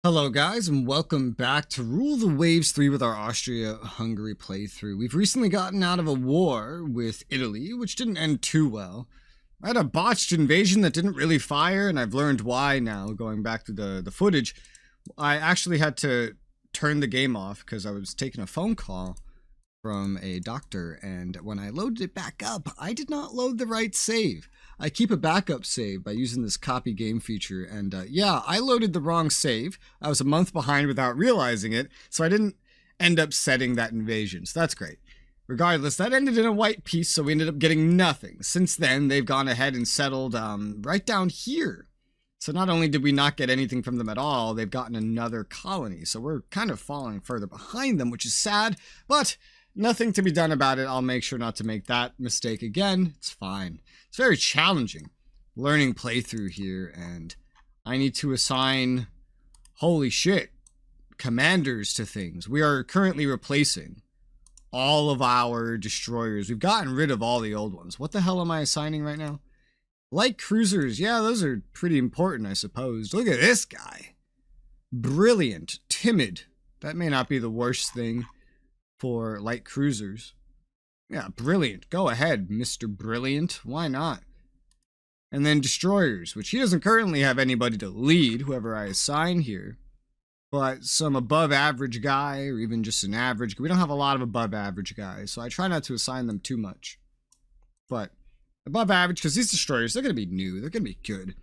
Hello guys, and welcome back to Rule the Waves 3 with our Austria Hungary playthrough. We've recently gotten out of a war with Italy, which didn't end too well. I had a botched invasion that didn't really fire, and I've learned why now, going back to the footage. I actually had to turn the game off because I was taking a phone call from a doctor, and when I loaded it back up, I did not load the right save. I keep a backup save by using this copy game feature, and yeah, I loaded the wrong save. I was a month behind without realizing it, so I didn't end up setting that invasion, so that's great. Regardless, that ended in a white piece, so we ended up getting nothing. Since then, they've gone ahead and settled right down here. So not only did we not get anything from them at all, they've gotten another colony, so we're kind of falling further behind them, which is sad, but nothing to be done about it. I'll make sure not to make that mistake again. It's fine. It's very challenging learning playthrough here, and I need to assign, holy shit, commanders to things. We are currently replacing all of our destroyers. We've gotten rid of all the old ones. What the hell am I assigning right now? Light cruisers. Yeah, those are pretty important, I suppose. Look at this guy. Brilliant. Timid. That may not be the worst thing for light cruisers. Yeah, brilliant. Go ahead, Mr. Brilliant. Why not? And then destroyers, which he doesn't currently have anybody to lead, whoever I assign here. But some above average guy, or even just an average. We don't have a lot of above average guys, so I try not to assign them too much. But above average, because these destroyers, they're going to be new. They're going to be good.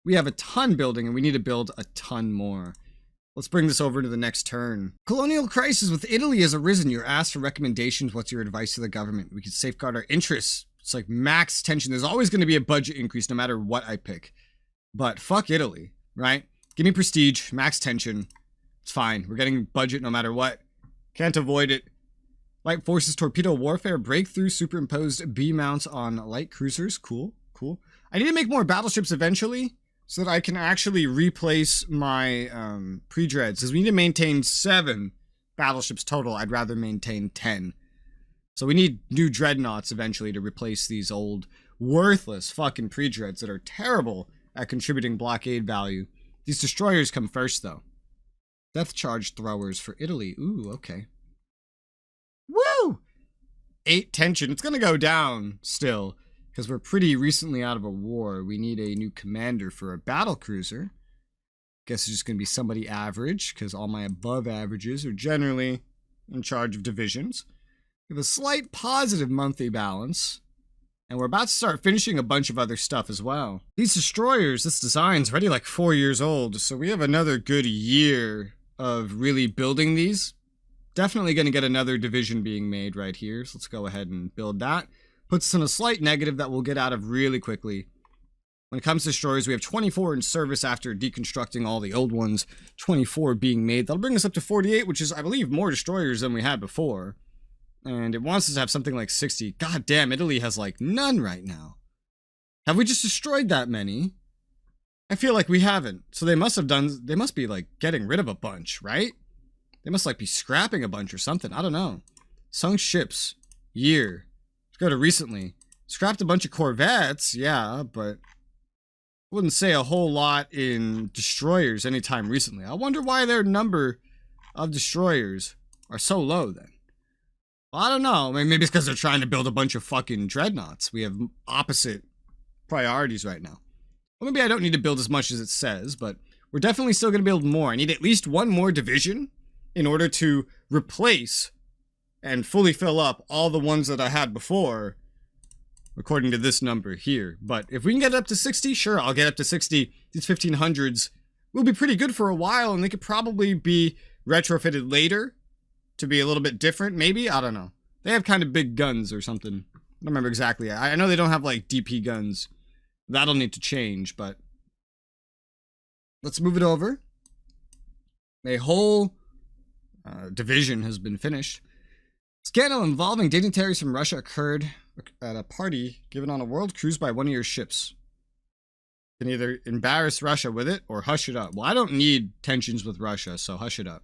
We have a ton building, and we need to build a ton more. Let's bring this over to the next turn. Colonial crisis with Italy has arisen. You're asked for recommendations. What's your advice to the government? We can safeguard our interests. It's like max tension. There's always going to be a budget increase no matter what I pick. But fuck Italy, right? Give me prestige, max tension. It's fine. We're getting budget no matter what. Can't avoid it. Light forces torpedo warfare. Breakthrough superimposed B mounts on light cruisers. Cool, cool. I need to make more battleships eventually, so that I can actually replace my pre-dreads. Because we need to maintain 7 battleships total. I'd rather maintain 10. So we need new dreadnoughts eventually to replace these old, worthless fucking pre-dreads that are terrible at contributing blockade value. These destroyers come first, though. Death charge throwers for Italy. Ooh, okay. Woo! 8 tension. It's going to go down still, because we're pretty recently out of a war. We need a new commander for a battle cruiser. Guess it's just going to be somebody average, because all my above averages are generally in charge of divisions. We have a slight positive monthly balance, and we're about to start finishing a bunch of other stuff as well. These destroyers, this design's already like 4 years old, so we have another good year of really building these. Definitely going to get another division being made right here, so let's go ahead and build that. Puts us in a slight negative that we'll get out of really quickly. When it comes to destroyers, we have 24 in service after deconstructing all the old ones. 24 being made. That'll bring us up to 48, which is, I believe, more destroyers than we had before. And it wants us to have something like 60. God damn, Italy has like none right now. Have we just destroyed that many? I feel like we haven't. So they must be like getting rid of a bunch, right? They must like be scrapping a bunch or something. I don't know. Sunk ships. Year. Let's go to recently. Scrapped a bunch of corvettes, yeah, but wouldn't say a whole lot in destroyers anytime recently. I wonder why their number of destroyers are so low then. Well, I don't know. Maybe it's because they're trying to build a bunch of fucking dreadnoughts. We have opposite priorities right now. Well, maybe I don't need to build as much as it says, but we're definitely still going to build more. I need at least one more division in order to replace and fully fill up all the ones that I had before, according to this number here. But if we can get up to 60, sure, I'll get up to 60. These 1500s will be pretty good for a while, and they could probably be retrofitted later to be a little bit different, maybe? I don't know. They have kind of big guns or something. I don't remember exactly. I know they don't have, like, DP guns. That'll need to change, but let's move it over. A whole division has been finished. Scandal involving dignitaries from Russia occurred at a party given on a world cruise by one of your ships. You can either embarrass Russia with it or hush it up. Well, I don't need tensions with Russia, so hush it up.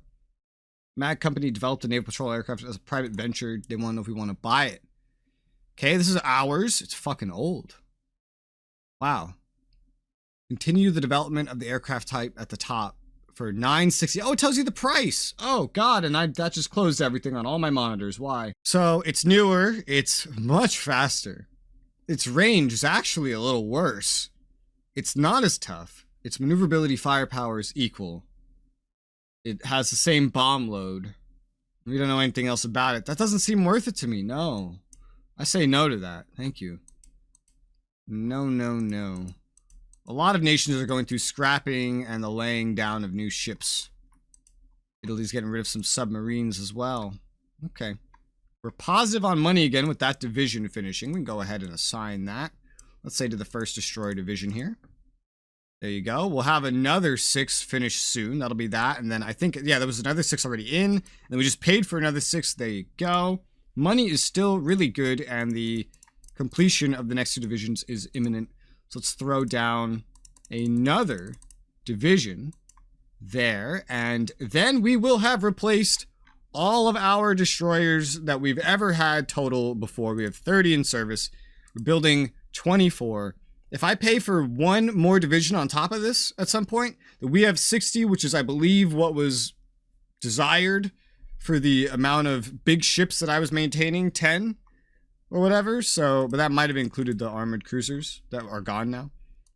Mag Company developed a naval patrol aircraft as a private venture. They want to know if we want to buy it. Okay, this is ours. It's fucking old. Wow. Continue the development of the aircraft type at the top for 960. Oh, it tells you the price. Oh God, and that just closed everything on all my monitors. Why? So it's newer. It's much faster. Its range is actually a little worse. It's not as tough. Its maneuverability firepower is equal. It has the same bomb load. We don't know anything else about it. That doesn't seem worth it to me. No. I say no to that. Thank you. No, no, no. A lot of nations are going through scrapping and the laying down of new ships. Italy's getting rid of some submarines as well. Okay. We're positive on money again with that division finishing. We can go ahead and assign that. Let's say to the first destroyer division here. There you go. We'll have another 6 finished soon. That'll be that. And then I think, yeah, there was another 6 already in. And then we just paid for another 6. There you go. Money is still really good. And the completion of the next 2 divisions is imminent. So let's throw down another division there. And then we will have replaced all of our destroyers that we've ever had total before. We have 30 in service. We're building 24. If I pay for 1 more division on top of this at some point, we have 60, which is, I believe, what was desired for the amount of big ships that I was maintaining, 10 or whatever. So, but that might have included the armored cruisers that are gone now.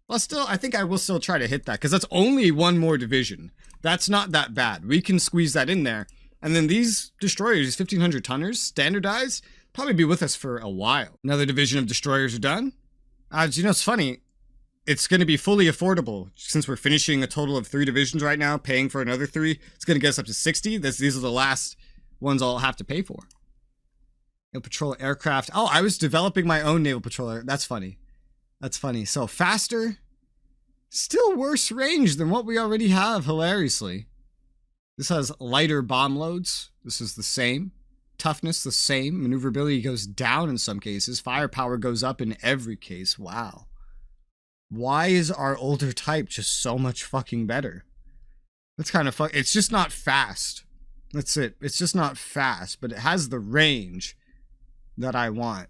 Well, still, I think I will still try to hit that because that's only 1 more division. That's not that bad. We can squeeze that in there. And then these destroyers, 1,500 tonners, standardized, probably be with us for a while. Another division of destroyers are done. You know, it's funny. It's going to be fully affordable since we're finishing a total of 3 divisions right now, paying for another 3. It's going to get us up to 60. These are the last ones I'll have to pay for. Naval patrol aircraft. Oh, I was developing my own naval patrol. That's funny. That's funny. So faster, still worse range than what we already have, hilariously. This has lighter bomb loads. This is the same. Toughness, the same. Maneuverability goes down in some cases. Firepower goes up in every case. Wow. Why is our older type just so much fucking better? That's kind of It's just not fast. That's it. It's just not fast, but it has the range that I want.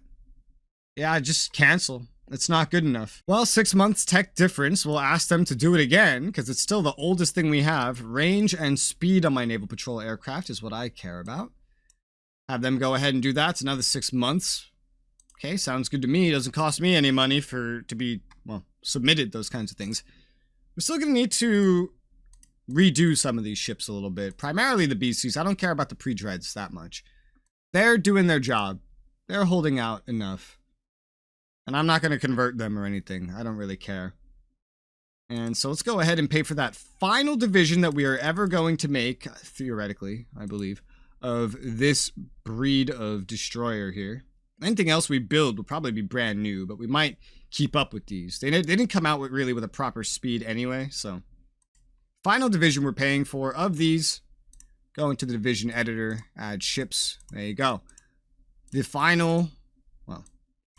Yeah, just cancel. It's not good enough. Well, 6 months tech difference. We'll ask them to do it again because it's still the oldest thing we have. Range and speed on my naval patrol aircraft is what I care about. Have them go ahead and do that. It's another 6 months. Okay, sounds good to me. It doesn't cost me any money to be, well, submitted, those kinds of things. We're still going to need to redo some of these ships a little bit. Primarily the BCs. I don't care about the pre-dreads that much. They're doing their job. They're holding out enough. And I'm not going to convert them or anything. I don't really care. And so let's go ahead and pay for that final division that we are ever going to make, theoretically, I believe, of this breed of destroyer here. Anything else we build will probably be brand new, but we might keep up with these. They didn't come out really with a proper speed anyway, so. Final division we're paying for of these. Go into the division editor, add ships. There you go. The final, well,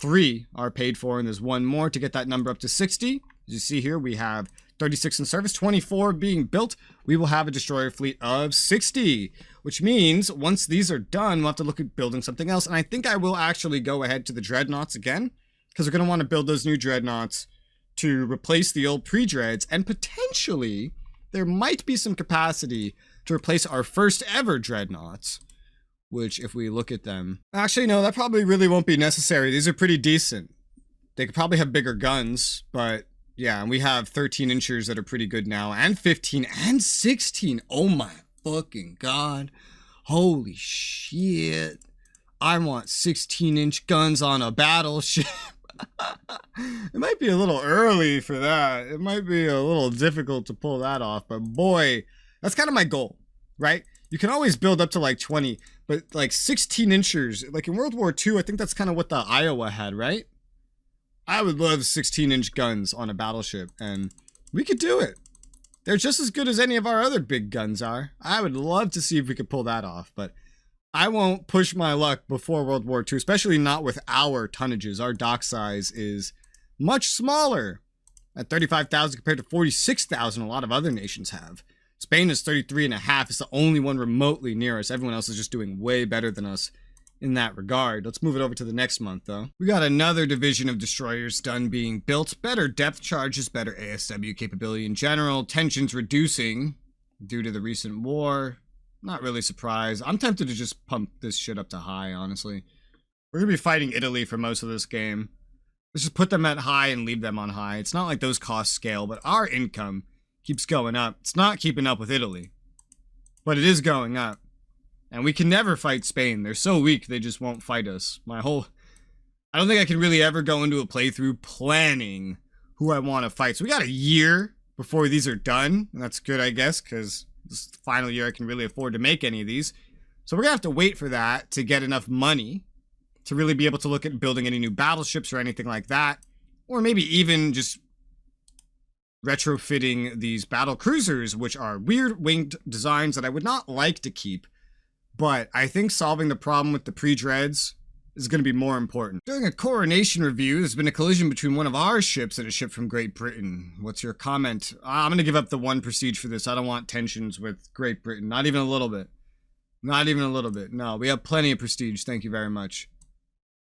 3 are paid for, and there's 1 more to get that number up to 60. As you see here, we have 36 in service, 24 being built. We will have a destroyer fleet of 60, which means once these are done, we'll have to look at building something else. And I think I will actually go ahead to the dreadnoughts again, because we're going to want to build those new dreadnoughts to replace the old pre-dreads, and potentially there might be some capacity to replace our first ever dreadnoughts. Which, if we look at them... Actually, no, that probably really won't be necessary. These are pretty decent. They could probably have bigger guns, but... Yeah, and we have 13 inchers that are pretty good now, and 15 and 16. Oh my fucking god. Holy shit. I want 16-inch guns on a battleship. It might be a little early for that. It might be a little difficult to pull that off, but boy, that's kind of my goal, right? You can always build up to like 20, but like 16 inchers, like in World War II, I think that's kind of what the Iowa had, right? I would love 16-inch guns on a battleship, and we could do it. They're just as good as any of our other big guns are. I would love to see if we could pull that off, but I won't push my luck before World War II, especially not with our tonnages. Our dock size is much smaller at 35,000 compared to 46,000 a lot of other nations have. Spain is 33.5. It's the only one remotely near us. Everyone else is just doing way better than us in that regard. Let's move it over to the next month, though. We got another division of destroyers done being built. Better depth charges, better ASW capability in general. Tensions reducing. due to the recent war. Not really surprised. I'm tempted to just pump this shit up to high, honestly. We're gonna be fighting Italy for most of this game. Let's just put them at high and leave them on high. It's not like those costs scale, but our income keeps going up. It's not keeping up with Italy, but it is going up. And we can never fight Spain. They're so weak, they just won't fight us. I don't think I can really ever go into a playthrough planning who I want to fight. So we got a year before these are done. And that's good, I guess, because this is the final year I can really afford to make any of these. So we're going to have to wait for that to get enough money to really be able to look at building any new battleships or anything like that. Or maybe even just retrofitting these battle cruisers, which are weird winged designs that I would not like to keep. But I think solving the problem with the pre-dreads is going to be more important. During a coronation review, there's been a collision between one of our ships and a ship from Great Britain. What's your comment? I'm going to give up the 1 prestige for this. I don't want tensions with Great Britain. Not even a little bit. Not even a little bit. No, we have plenty of prestige. Thank you very much.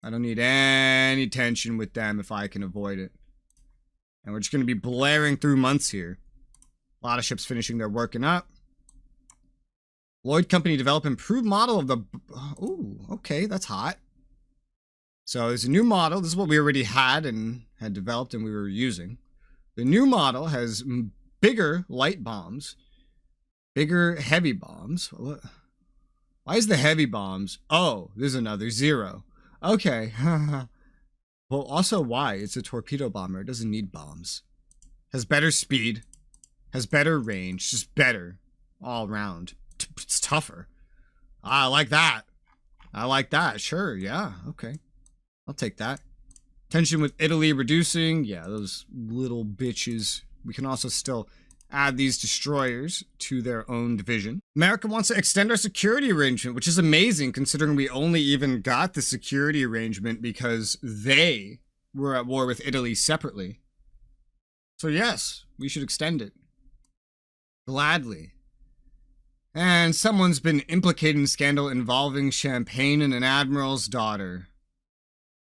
I don't need any tension with them if I can avoid it. And we're just going to be blaring through months here. A lot of ships finishing their working up. Lloyd Company develop improved model of the... Ooh, okay, that's hot. So there's a new model. This is what we already had developed and we were using. The new model has bigger light bombs, bigger heavy bombs. Why is the heavy bombs? Oh, there's another 0. Okay. Well, also why? It's a torpedo bomber. It doesn't need bombs. Has better speed. Has better range. Just better all around. It's tougher. I like that. I like that. Sure. Yeah. Okay. I'll take that. Tension with Italy reducing. Yeah, those little bitches. We can also still add these destroyers to their own division. America wants to extend our security arrangement, which is amazing considering we only even got the security arrangement because they were at war with Italy separately. So yes, we should extend it. Gladly. And someone's been implicated in scandal involving champagne and an admiral's daughter.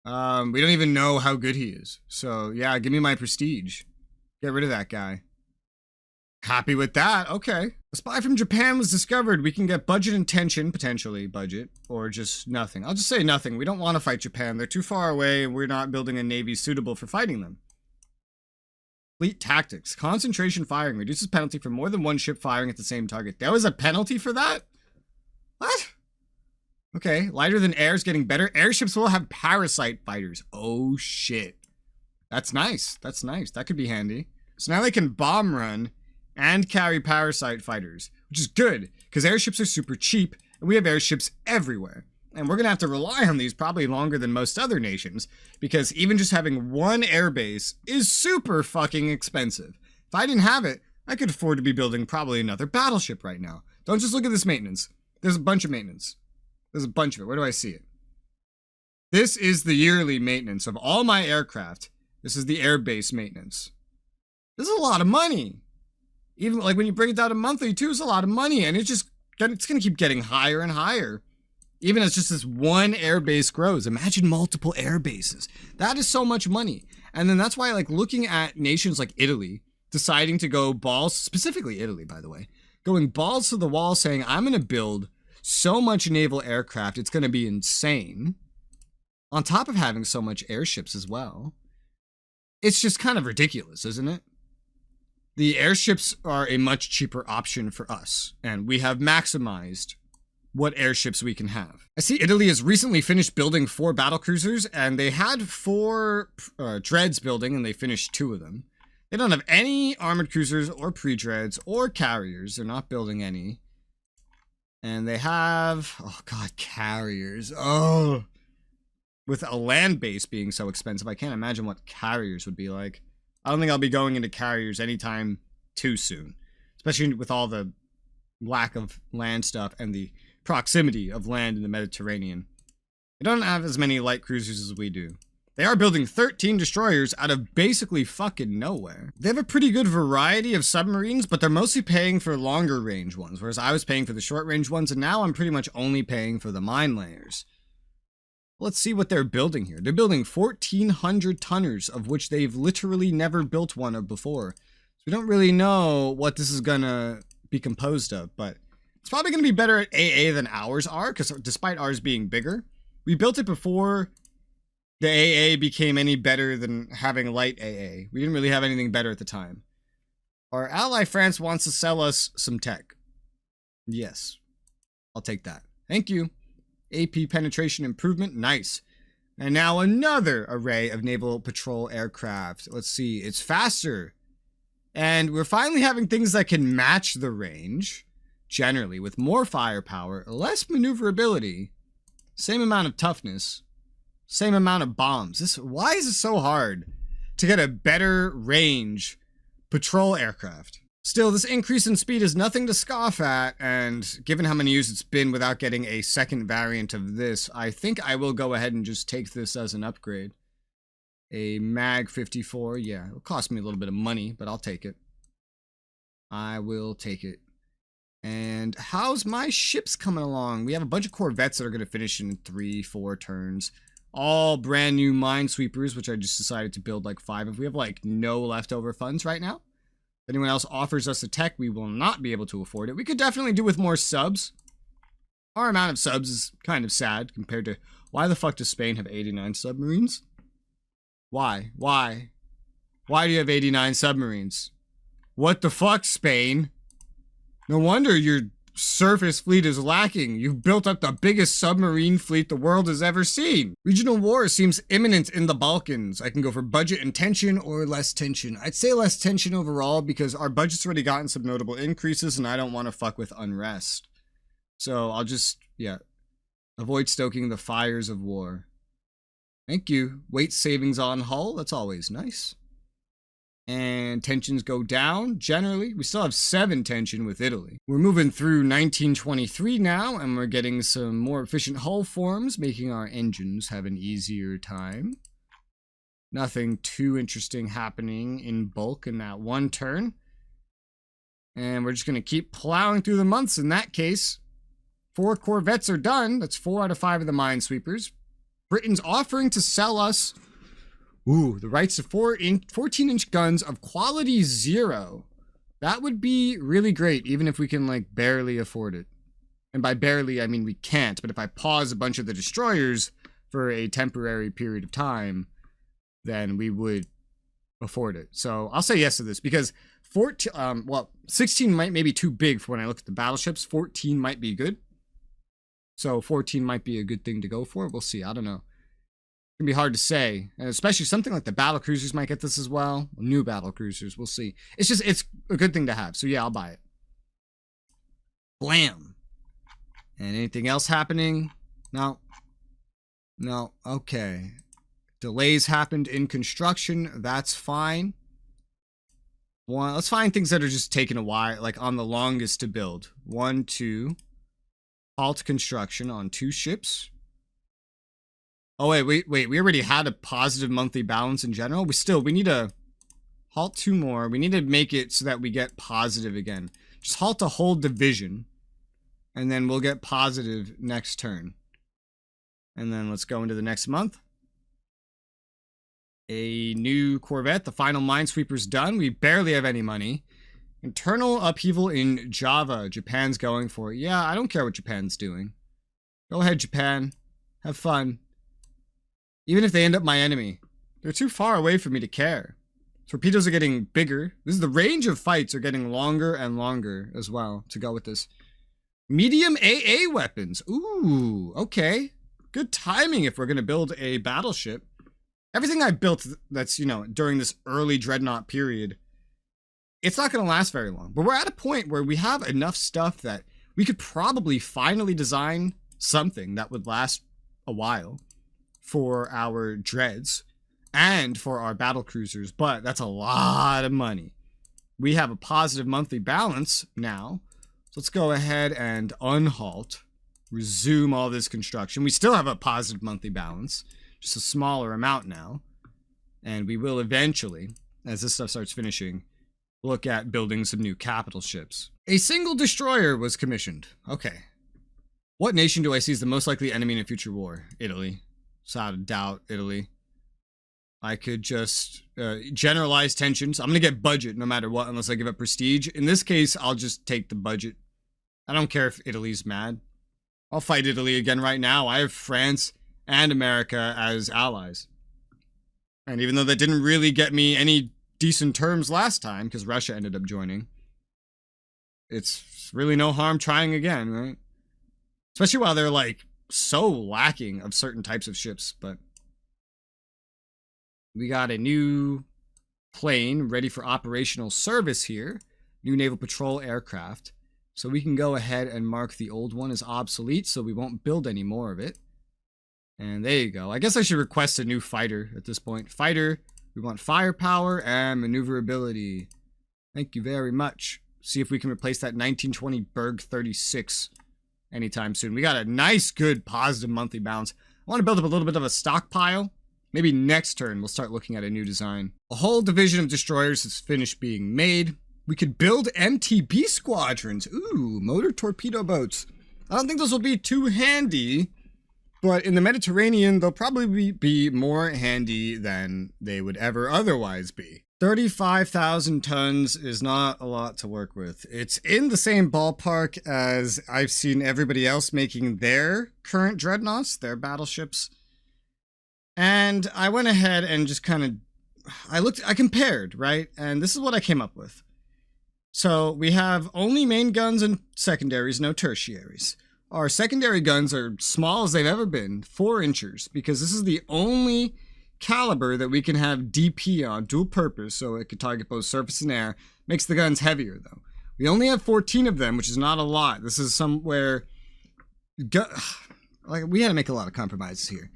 We don't even know how good he is. So yeah, give me my prestige. Get rid of that guy. Happy with that. Okay. A spy from Japan was discovered. We can get budget and tension, potentially budget, or just nothing. I'll just say nothing. We don't want to fight Japan. They're too far away and we're not building a navy suitable for fighting them. Fleet tactics. Concentration firing reduces penalty for more than one ship firing at the same target. There was a penalty for that? What? Okay. Lighter than air is getting better. Airships will have parasite fighters. Oh, shit. That's nice. That's nice. That could be handy. So now they can bomb run and carry parasite fighters, which is good because airships are super cheap and we have airships everywhere. And we're going to have to rely on these probably longer than most other nations because even just having one airbase is super fucking expensive. If I didn't have it, I could afford to be building probably another battleship right now. Don't just look at this maintenance. There's a bunch of maintenance. There's a bunch of it. Where do I see it? This is the yearly maintenance of all my aircraft. This is the airbase maintenance. This is a lot of money. Even like when you break it down to monthly too, it's a lot of money. And it's going to keep getting higher and higher. Even as just this one airbase grows. Imagine multiple air bases. That is so much money. And then that's why like looking at nations like Italy, deciding to go balls, specifically Italy, by the way, going balls to the wall saying, I'm going to build so much naval aircraft, it's going to be insane. On top of having so much airships as well. It's just kind of ridiculous, isn't it? The airships are a much cheaper option for us, and we have maximized what airships we can have. I see Italy has recently finished building 4 battlecruisers, and they had 4 dreads building, and they finished 2 of them. They don't have any armored cruisers or pre-dreads or carriers. They're not building any. And they have, oh god, carriers. Oh, with a land base being so expensive, I can't imagine what carriers would be like. I don't think I'll be going into carriers anytime too soon, especially with all the lack of land stuff and the proximity of land in the Mediterranean. They don't have as many light cruisers as we do. They are building 13 destroyers out of basically fucking nowhere. They have a pretty good variety of submarines, but they're mostly paying for longer range ones, whereas I was paying for the short range ones, and now I'm pretty much only paying for the mine layers. Let's see what they're building here. They're building 1,400 tonners, of which they've literally never built one of before. So we don't really know what this is gonna be composed of, but it's probably going to be better at AA than ours are, because despite ours being bigger, we built it before the AA became any better than having light AA. We didn't really have anything better at the time. Our ally France wants to sell us some tech. Yes, I'll take that. Thank you. AP penetration improvement, nice. And now another array of naval patrol aircraft. Let's see, it's faster. And we're finally having things that can match the range, generally, with more firepower, less maneuverability, same amount of toughness, same amount of bombs. Why is it so hard to get a better range patrol aircraft? Still, this increase in speed is nothing to scoff at, and given how many years it's been without getting a second variant of this, I think I will go ahead and just take this as an upgrade. A Mag 54, yeah, it'll cost me a little bit of money, but I'll take it. I will take it. And how's my ships coming along? We have a bunch of corvettes that are going to finish in 3-4 turns. All brand new minesweepers, which I just decided to build like 5 of. We have like no leftover funds right now. If anyone else offers us the tech, we will not be able to afford it. We could definitely do with more subs. Our amount of subs is kind of sad compared to... Why the fuck does Spain have 89 submarines? Why? Why? Why do you have 89 submarines? What the fuck, Spain? No wonder your surface fleet is lacking. You've built up the biggest submarine fleet the world has ever seen. Regional war seems imminent in the Balkans. I can go for budget and tension or less tension. I'd say less tension overall because our budget's already gotten some notable increases and I don't want to fuck with unrest. So I'll just, yeah, avoid stoking the fires of war. Thank you. Weight savings on hull. That's always nice. And tensions go down, generally. We still have 7 tension with Italy. We're moving through 1923 now, and we're getting some more efficient hull forms, making our engines have an easier time. Nothing too interesting happening in bulk in that one turn. And we're just going to keep plowing through the months in that case. 4 corvettes are done. That's 4 out of 5 of the minesweepers. Britain's offering to sell us... Ooh, the rights to 14-inch guns of quality 0. That would be really great, even if we can, like, barely afford it. And by barely, I mean we can't. But if I pause a bunch of the destroyers for a temporary period of time, then we would afford it. So I'll say yes to this, because 16 might be too big for when I look at the battleships. 14 might be good. So 14 might be a good thing to go for. We'll see. I don't know. It's gonna be hard to say, and especially something like the battle cruisers might get this as well. New battle cruisers, we'll see. It's a good thing to have, so yeah, I'll buy it. Blam. And anything else happening? No. No, okay. Delays happened in construction, that's fine. Let's find things that are just taking a while, like on the longest to build. 1, 2. Halt construction on 2 ships. Oh, wait, we already had a positive monthly balance in general. We need to halt 2 more. We need to make it so that we get positive again. Just halt a whole division, and then we'll get positive next turn. And then let's go into the next month. A new corvette. The final minesweeper's done. We barely have any money. Internal upheaval in Java. Japan's going for it. Yeah, I don't care what Japan's doing. Go ahead, Japan. Have fun. Even if they end up my enemy, they're too far away for me to care. Torpedoes are getting bigger. The range of fights are getting longer and longer as well to go with this. Medium AA weapons. Ooh, okay. Good timing if we're going to build a battleship. Everything I built that's, during this early Dreadnought period, it's not going to last very long. But we're at a point where we have enough stuff that we could probably finally design something that would last a while for our dreads and for our battle cruisers, but that's a lot of money. We have a positive monthly balance now, so let's go ahead and unhalt, resume all this construction. We still have a positive monthly balance, just a smaller amount now, and we will eventually, as this stuff starts finishing, look at building some new capital ships. A single destroyer was commissioned. Okay. What nation do I see as the most likely enemy in a future war? Italy. Without a doubt, Italy. I could just generalize tensions. I'm going to get budget no matter what, unless I give up prestige. In this case, I'll just take the budget. I don't care if Italy's mad. I'll fight Italy again right now. I have France and America as allies. And even though that didn't really get me any decent terms last time, because Russia ended up joining, it's really no harm trying again, right? Especially while they're, like, so lacking of certain types of ships, but we got a new plane ready for operational service here. New naval patrol aircraft. So we can go ahead and mark the old one as obsolete, so we won't build any more of it. And there you go. I guess I should request a new fighter at this point. Fighter, we want firepower and maneuverability. Thank you very much. See if we can replace that 1920 Berg 36 anytime soon. We got a nice, good, positive monthly balance. I want to build up a little bit of a stockpile. Maybe next turn we'll start looking at a new design. A whole division of destroyers is finished being made. We could build MTB squadrons. Ooh, motor torpedo boats. I don't think those will be too handy, but in the Mediterranean, they'll probably be more handy than they would ever otherwise be. 35,000 tons is not a lot to work with. It's in the same ballpark as I've seen everybody else making their current dreadnoughts, their battleships. And I went ahead and just kind of, I compared, right? And this is what I came up with. So we have only main guns and secondaries, no tertiaries. Our secondary guns are small as they've ever been, 4 inches, because this is the only caliber that we can have DP on, dual purpose, so it could target both surface and air. Makes the guns heavier, though. We only have 14 of them, which is not a lot. This is somewhere, like, we had to make a lot of compromises here.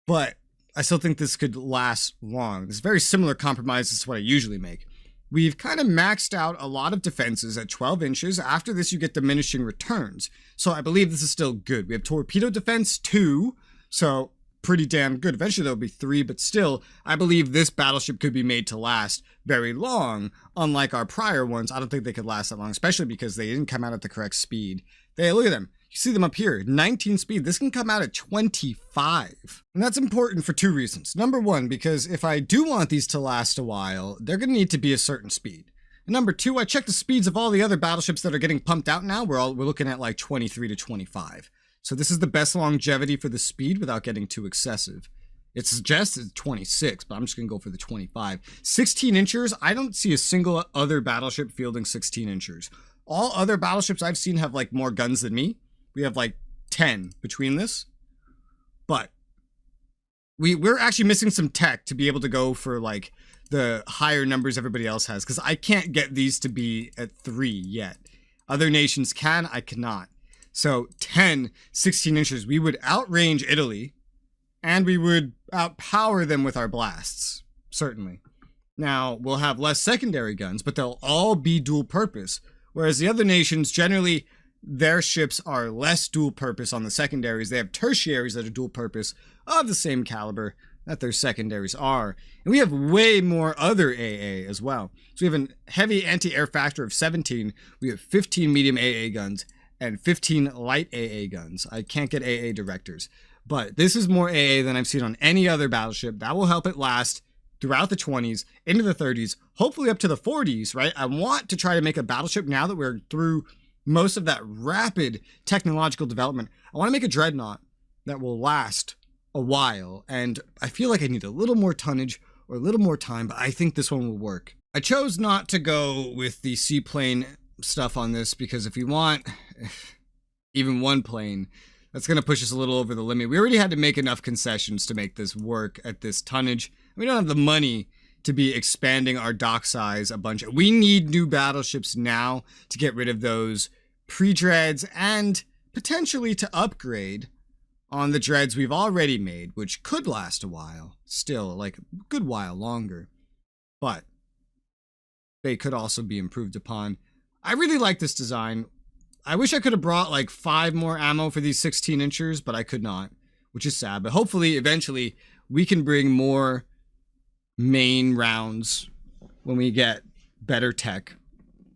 But I still think this could last long. It's very similar compromises to what I usually make. We've kind of maxed out a lot of defenses at 12 inches. After this, you get diminishing returns. So I believe this is still good. We have torpedo defense 2, so pretty damn good. Eventually there'll be 3, but still, I believe this battleship could be made to last very long. Unlike our prior ones, I don't think they could last that long, especially because they didn't come out at the correct speed. Look at them. You see them up here, 19 speed. This can come out at 25. And that's important for 2 reasons. Number 1, because if I do want these to last a while, they're going to need to be a certain speed. And number 2, I checked the speeds of all the other battleships that are getting pumped out now. We're looking at like 23 to 25. So this is the best longevity for the speed without getting too excessive. It suggests 26, but I'm just going to go for the 25. 16 inchers, I don't see a single other battleship fielding 16 inchers. All other battleships I've seen have like more guns than me. We have like 10 between this. But we're actually missing some tech to be able to go for like the higher numbers everybody else has. Because I can't get these to be at 3 yet. Other nations can, I cannot. So 10, 16 inches, we would outrange Italy. And we would outpower them with our blasts. Certainly. Now, we'll have less secondary guns, but they'll all be dual purpose. Whereas the other nations, generally, their ships are less dual purpose on the secondaries. They have tertiaries that are dual purpose of the same caliber that their secondaries are. And we have way more other AA as well. So we have a heavy anti-air factor of 17. We have 15 medium AA guns and 15 light AA guns. I can't get AA directors. But this is more AA than I've seen on any other battleship. That will help it last throughout the 20s, into the 30s, hopefully up to the 40s, right? I want to try to make a battleship now that we're through most of that rapid technological development. I want to make a dreadnought that will last a while, and I feel like I need a little more tonnage or a little more time, but I think this one will work. I chose not to go with the seaplane stuff on this because if we want even one plane, that's going to push us a little over the limit. We already had to make enough concessions to make this work at this tonnage. We don't have the money to be expanding our dock size a bunch. We need new battleships now to get rid of those pre-dreads and potentially to upgrade on the dreads we've already made, which could last a while, still, like a good while longer. But they could also be improved upon. I really like this design. I wish I could have brought like 5 more ammo for these 16 inchers, but I could not, which is sad. But hopefully, eventually, we can bring more main rounds when we get better tech.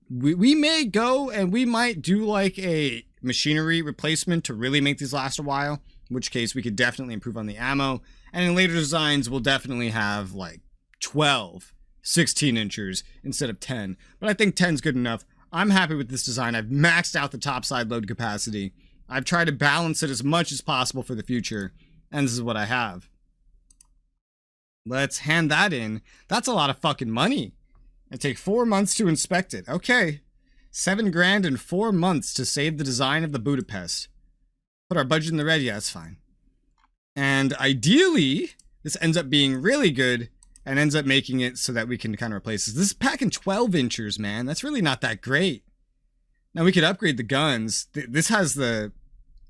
We may go and we might do like a machinery replacement to really make these last a while. in which case we could definitely improve on the ammo. And in later designs, we'll definitely have like 12 16-inchers instead of 10. But I think 10's good enough. I'm happy with this design. I've maxed out the topside load capacity. I've tried to balance it as much as possible for the future. And this is what I have. Let's hand that in. That's a lot of fucking money. And take 4 months to inspect it. Okay. 7 grand in 4 months to save the design of the Budapest. Put our budget in the red. Yeah, that's fine. And ideally, this ends up being really good and ends up making it so that we can kind of replace this. This is packing 12 inchers, man. That's really not that great. Now we could upgrade the guns. This has the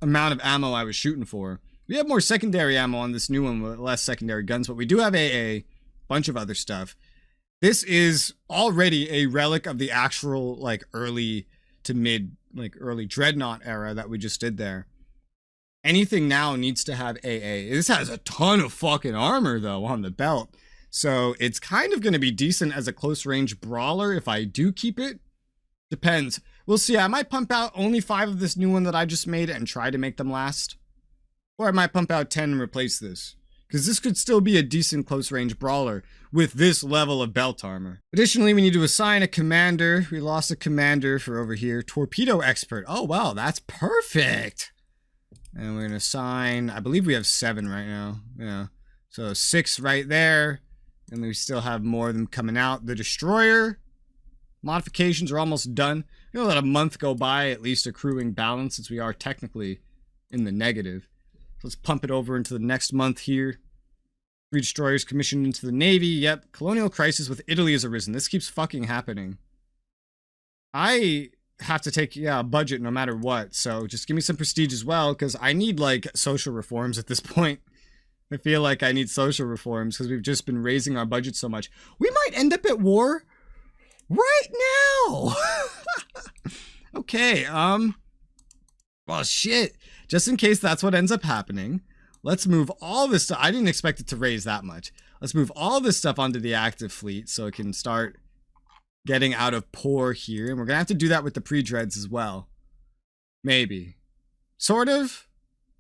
amount of ammo I was shooting for. We have more secondary ammo on this new one with less secondary guns, but we do have a bunch of other stuff. This is already a relic of the actual like early to mid, like early Dreadnought era that we just did there. Anything now needs to have AA. This has a ton of fucking armor though on the belt. So it's kind of going to be decent as a close range brawler if I do keep it. Depends. We'll see. I might pump out only 5 of this new one that I just made and try to make them last. Or I might pump out 10 and replace this. Because this could still be a decent close range brawler with this level of belt armor. Additionally, we need to assign a commander. We lost a commander for over here. Torpedo expert. Oh, wow. That's perfect. And we're going to assign, I believe we have 7 right now. Yeah. So 6 right there. And we still have more of them coming out. The destroyer modifications are almost done. We'll let a month go by, at least accruing balance, since we are technically in the negative. So let's pump it over into the next month here. 3 destroyers commissioned into the Navy. Yep. Colonial crisis with Italy has arisen. This keeps fucking happening. I have to take, a budget no matter what. So just give me some prestige as well, because I need, like, social reforms at this point. I feel like I need social reforms because we've just been raising our budget so much. We might end up at war right now. Okay, well, shit. Just in case that's what ends up happening, let's move all this stuff. I didn't expect it to raise that much. Let's move all this stuff onto the active fleet so it can start getting out of poor here. And we're going to have to do that with the pre-dreads as well. Maybe. Sort of.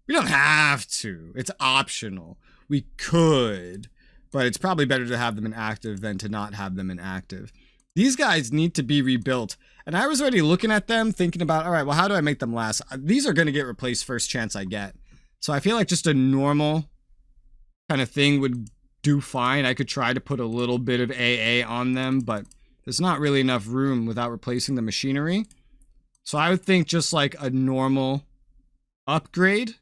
We don't have to. It's optional. We could, but it's probably better to have them inactive than to not have them inactive. These guys need to be rebuilt. And I was already looking at them thinking about, all right, well, how do I make them last? These are going to get replaced first chance I get. So I feel like just a normal kind of thing would do fine. I could try to put a little bit of AA on them, but there's not really enough room without replacing the machinery. So I would think just like a normal upgrade.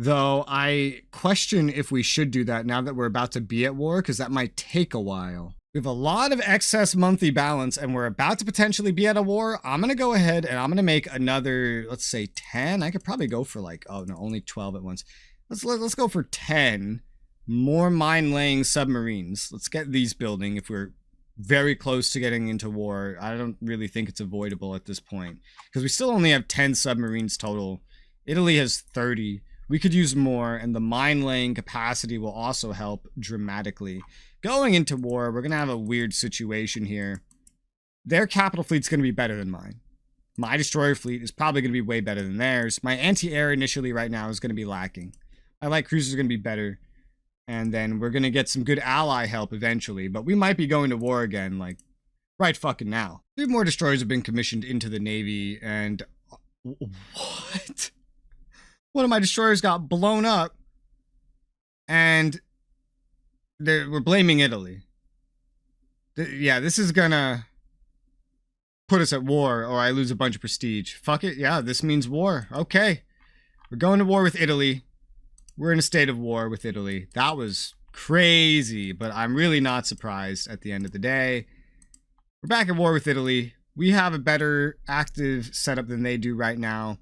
Though I question if we should do that now that we're about to be at war, because that might take a while. We have a lot of excess monthly balance and we're about to potentially be at a war. I'm going to go ahead and I'm going to make another, let's say 10. I could probably go for like, oh no, only 12 at once. Let's go for 10 more mine laying submarines. Let's get these building if we're very close to getting into war. I don't really think it's avoidable at this point because we still only have 10 submarines total. Italy has 30. We could use more, and the mine laying capacity will also help dramatically. Going into war, we're going to have a weird situation here. Their capital fleet's going to be better than mine. My destroyer fleet is probably going to be way better than theirs. My anti-air initially right now is going to be lacking. My light cruisers are going to be better. And then we're going to get some good ally help eventually. But we might be going to war again, like, right fucking now. 3 more destroyers have been commissioned into the Navy, and... What? One of my destroyers got blown up, and we're blaming Italy. Yeah, this is gonna put us at war, or I lose a bunch of prestige. Fuck it, yeah, this means war. Okay. We're going to war with Italy. We're in a state of war with Italy. That was crazy, but I'm really not surprised at the end of the day. We're back at war with Italy. We have a better active setup than they do right now.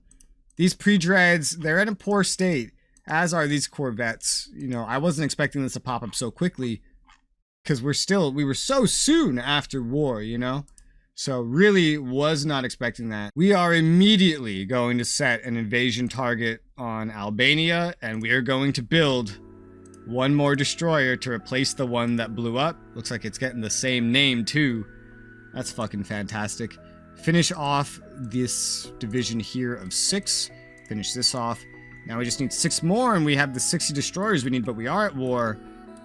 These pre-dreads, they're in a poor state, as are these corvettes. You know, I wasn't expecting this to pop up so quickly, because we were so soon after war, you know? So really was not expecting that. We are immediately going to set an invasion target on Albania, and we are going to build 1 more destroyer to replace the one that blew up. Looks like it's getting the same name too. That's fucking fantastic. Finish off this division here of 6. Finish this off. Now we just need 6 more, and we have the 60 destroyers we need, but we are at war.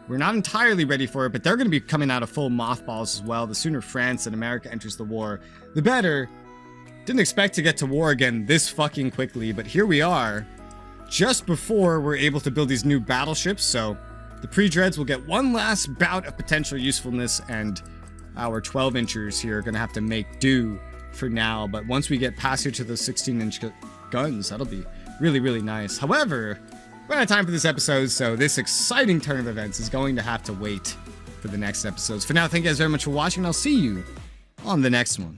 We're not entirely ready for it, but they're going to be coming out of full mothballs as well. The sooner France and America enters the war, the better. Didn't expect to get to war again this fucking quickly, but here we are. Just before we're able to build these new battleships, so the pre-dreads will get one last bout of potential usefulness, and our 12-inchers here are going to have to make do for now. But once we get past here to the 16-inch guns, that'll be really, really nice. However, we're out of time for this episode, so this exciting turn of events is going to have to wait for the next episodes. For now, thank you guys very much for watching, and I'll see you on the next one.